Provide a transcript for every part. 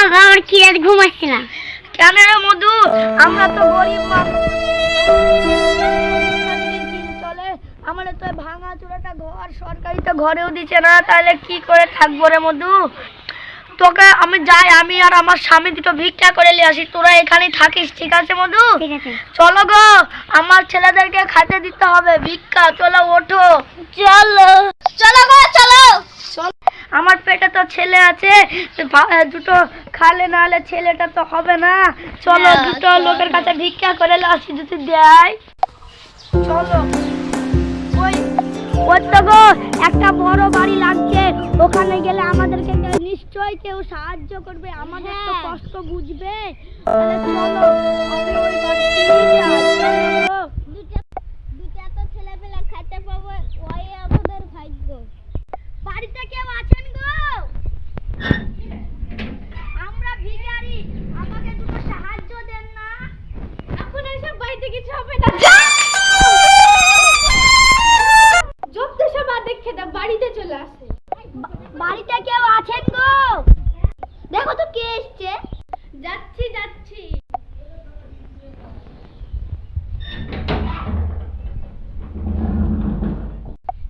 আমার কি আর ঘুম আসছে না। কেন রে মধু, আমরা তো গরিব মানুষ, চলে আমাদের তো ভাঙা চূড়াটা ঘর সরকারি তো ঘরেও দিচ্ছে না, তাহলে কি করে থাকবো রে মধু? তোকে আমি যাই, আমি আর আমার স্বামী দুটো ভিক্ষা করে নিয়ে আসি, তোরা এখানেই থাকিস, ঠিক আছে মধু? ঠিক আছে। চলো গো, আমার ছেলেদেরকে খেতে দিতে হবে ভিক্ষা, চলো ওঠো। চলো চলো গো চলো। আমার পেটে তো ছেলে আছে, দুটো খালে না হলে ছেলেটা তো হবে না। চলো দুটো লোকের কাছে ভিক্ষা করে আসি, যদি দেয়। চলো ওই তো গো একটা বড় বাড়ি লাগছে, ওখানে গেলে আমাদেরকে নিশ্চয়ই কেউ সাহায্য করবে, আমাদের তো কষ্ট বুঝবে। তাহলে চলো আমি ওই বাড়িতে যাই। দুটা তো ছেলেপেলে খেতে পাবো, ওই আমাদের ভাগ্য। বাড়িতে কেউ আছেন গো? আমরা ভিখারি, আমাকে দুটো সাহায্য দেন না। এখন এসব বাড়িতে কিছু হবে না, যত সব দেখে না বাড়িতে চলে আসে। বাড়িতে কেউ আছেন গো? দেখো তো কে এসছে। যাচ্ছি যাচ্ছি।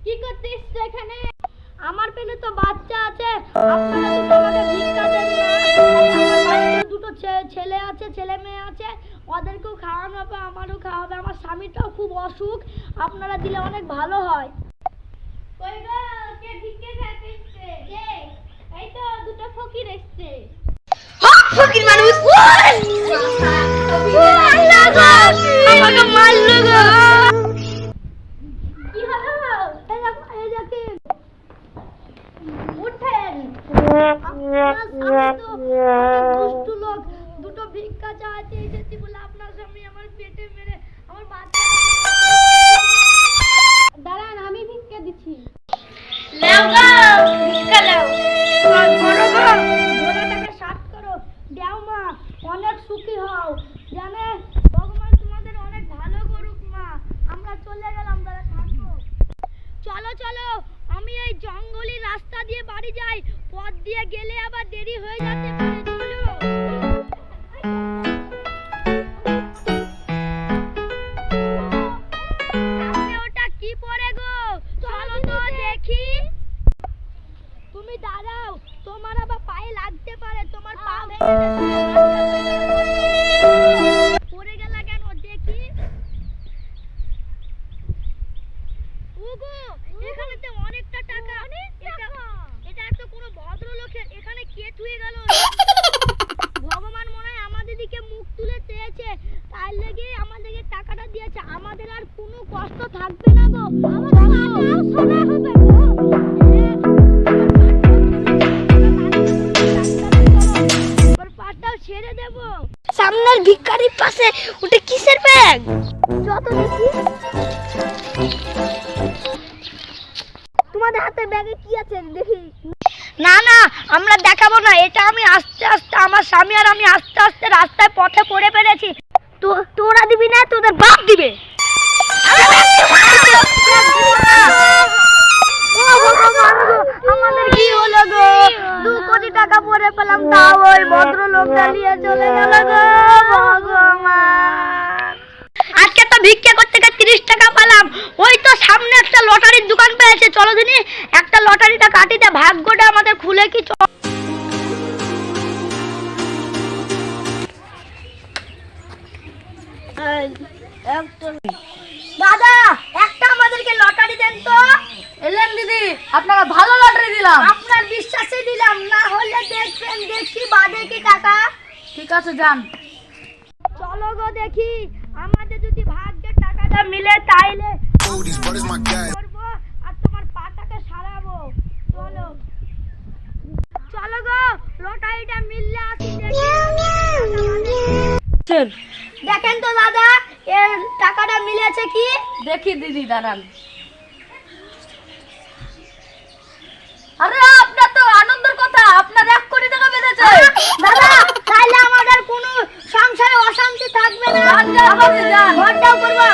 কি করতে এসছো এখানে? আমার পেটে তো বাচ্চা আছে, আপনারা দুটো আমাকে ভিক্ষা দেন না। আমার বাড়িতে দুটো ছেলে আছে, ছেলে মেয়ে আছে, ওদেরকেও খাওয়ানো হবে, আমারও খাওয়া হবে, আমার স্বামীটাও খুব অসুখ, আপনারা দিলে অনেক ভালো হয়। কই গো, কে ভিক্ষে খেতে এসছে? কে? এই তো দুটো ফকির এসছে। ফকির মানুষ আমাকে মারলো গো। কি হলো? এই দেখেন, উঠেন। দুষ্টু লোক দুটো ভিক্ষা চাইতে এসেছি বলে আপনার স্বামী আমার পেটে মেরে আমার বাচ্চা। দাঁড়ান, আমি ভিক্ষা দিচ্ছি। লেও গো, ভিক্ষা লেও। বড় গো, ভোলাটাকে সাত করো, দেও মা, অনেক সুখী হও, জানে ভগবান তোমাদের অনেক ভালো করুক মা। আমরা চলে গেলাম, দাদা থাকো। চলো চলো, আমি এই জঙ্গলি রাস্তা দিয়ে বাড়ি যাই, পথ দিয়ে গেলে আবার দেরি হয়ে যেতে পারে। চলো। সামনে ওটা কি পড়ে গো? চলো তো দেখি। তুমি দাঁড়াও, তোমার আবার পায়ে লাগতে পারে, তোমার পা ভেঙে পড়ে গেলা কেন দেখি? ওগো, এখানে তো অনেকটা টাকা। এটা তো কোনো ভদ্রলোকের, এখানে কে থুয়ে গেল? ভগবান মনে হয় আমাদের দিকে মুখ তুলে চেয়েছে, তাই লেগে আমাদেরকে টাকাটা দিয়েছে, আমাদের আর কোনো কষ্ট থাকবে না গো। শোনা হবে গো। পাটাও ছেড়ে দেব। সামনের ভিখারির পাশে ওটা কিসের ব্যাগ? যত দেখি। তোমাদের হাতে ব্যাগে কি আছে দেখি। না না, আমরা দেখাবো না, এটা আমি আস্তে আস্তে, আমার স্বামী আর আমি আস্তে আস্তে রাস্তায় পথে পড়ে ফেলেছি। তোরা দিবি না, তোদের বাপ দিবে। আমাদের কি হলো গো? 2 কোটি টাকা পরে পেলাম, তাও ওই ভদ্রলোকটা নিয়ে চলে গেল গো। ভগবান, আজকে তো ভিক্ষা করতে গিয়ে 30 টাকা পেলাম। ওই তো সামনে একটা লটারির দোকান পেয়েছে, চলো দিনি একটা লটারিটা কাটিতে, ভাগ্যটা আমাদের খুলে কি। দাদা, একটা আমাদেরকে লটারি দেন তো। এলেন দিদি, আপনাকে ভালো লটারি দিলাম। আপনার বিশ্বাসে দিলাম, না হলে দেখবেন দেখি বাদে কি টাকা। ঠিক আছে, যান। চলো গো দেখি, আমাদের যদি ভাগ্যে টাকাটা মিলে তাইলে করবো আর তোমার পাটাকে সারাবো। চলো চলো গো, লটারিটা মিললে আসি দেখি। দেখেন তো দাদা, এর টাকাটা মিলেছে কি? দেখি দিদি, দাঁড়ান। আরে আপনার তো আনন্দের কথা, আপনার 1 কোটি টাকা বেঁধেছে। দাদা, তাইলে আমাদের কোনো সংসারে অশান্তি থাকবে না। যান, ঘরটাও করবো।